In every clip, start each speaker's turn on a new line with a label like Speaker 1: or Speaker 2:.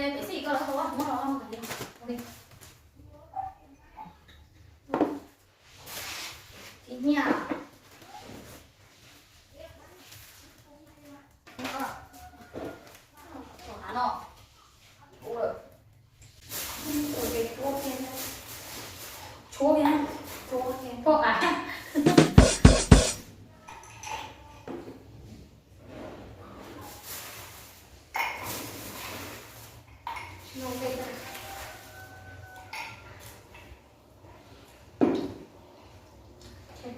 Speaker 1: cái gì cơ là không á, mua nó không phải đi. Thì nhà. Nó. Ủa. Cái chua kia. Chua kia. Chua kia. Chua à.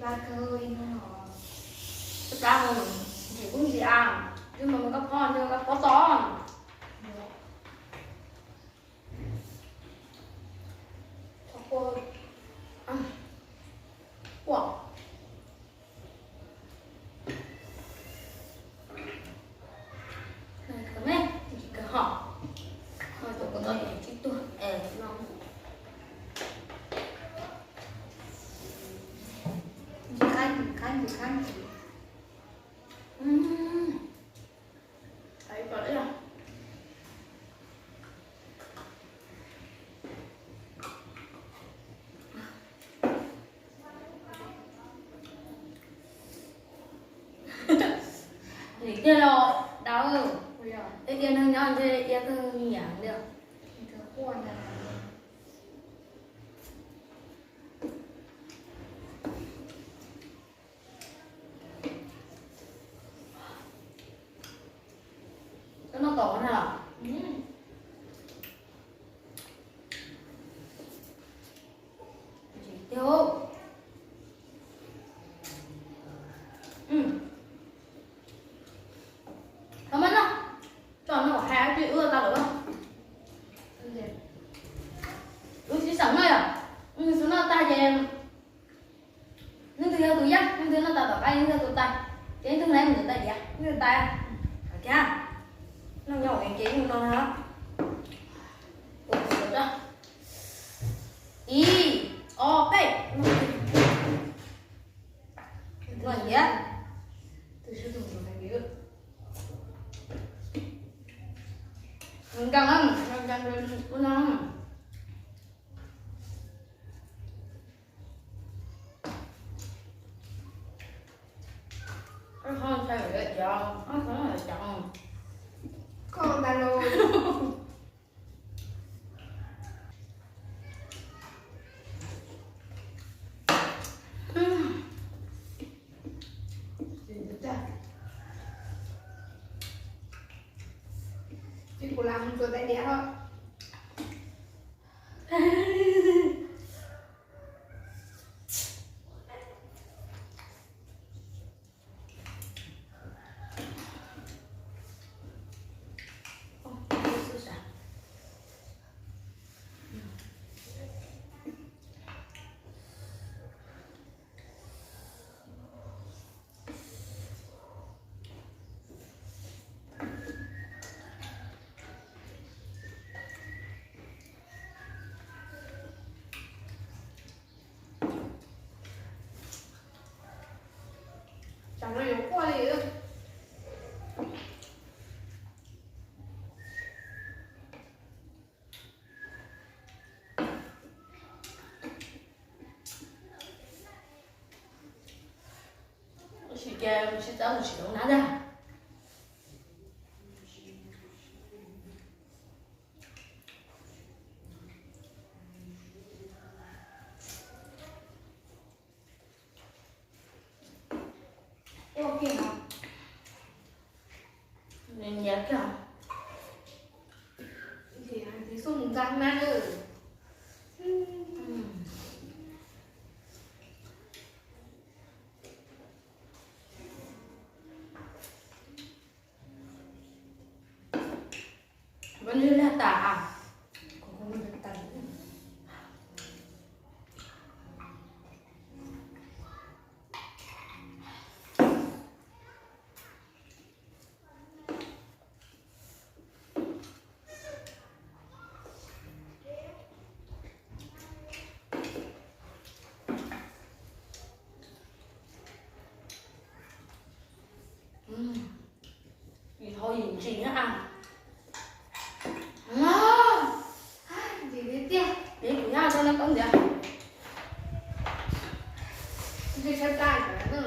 Speaker 1: Ba khơi nó thực ra mình chỉ có gì ăn nhưng mà mình có con nhưng mà có to cho cô ăn wow này cái này chỉ cần họ thôi tôi còn nói chỉ tôi nó khăn thấy vào đấy à thì kia rồi đâu cái kia thằng nhau thì kia thằng nhàng được cái khuôn này nó tổ nào chỉ tiêu cảm ơn nó cho nó hai chuyện ưa ta được không chỉ sống này à số nó ta về nhưng thứ tôi dắt nhưng thứ nó ta tay nhưng thứ tôi tay thế thứ này mình tay gì à nhưng tay kìa nó nhỏ cái chế nhưng nó hả ý ok rồi gì á từ sử dụng một cái kiểu mình căng lắm mình căng lên lắm không sao vậy chọn không là chọn con ba lô chứ cô làm tôi tay đẻ thôi chẳng nó yếu qua đi nữa chỉ tao chỉ nấu nát ra ok nào nên nhớ cả thì ăn thì sung răng nát rồi vẫn như là tả không được tả thì thôi nhìn chị nữa ăn nó con gì
Speaker 2: Đi xem tay cả nữa.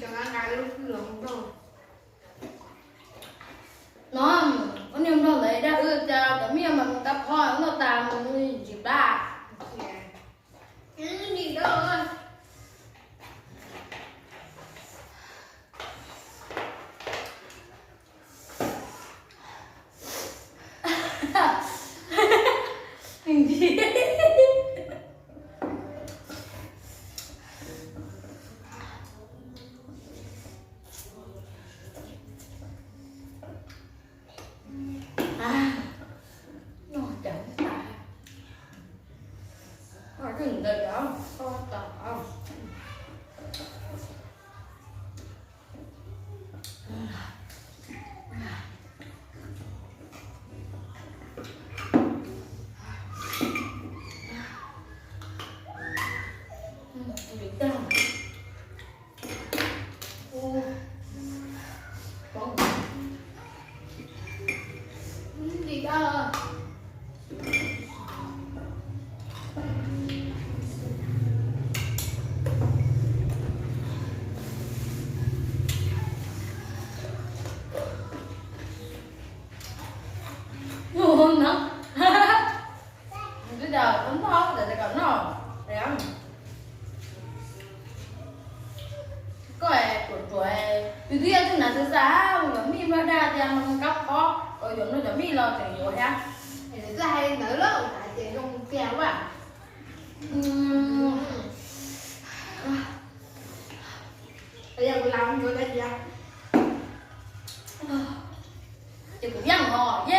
Speaker 2: Chẳng ăn cái lúc lồng đâu.
Speaker 1: nó có niềm đâu đấy đã ưa cho cái miệng mà mình cặp hoa nó tạm mình chỉ ba
Speaker 2: Gì đâu ơi.
Speaker 1: hình gì nó chẳng phải nó đừng đợi đó có tao bị đau ô con
Speaker 2: Gì đâu.
Speaker 1: ngon lắm bây giờ cũng thôi để còn nó để ăn cái tuổi từ kia từ nào từ xa mà mi mà ra thì ăn cắp khó rồi giống nó giống mi lo thì nhiều ha
Speaker 2: Thì nó hay nữa đó. Tại chị không kèo quá. Bây giờ mình làm vô đây gì ạ?
Speaker 1: chứ cũng vẫn ngò yeah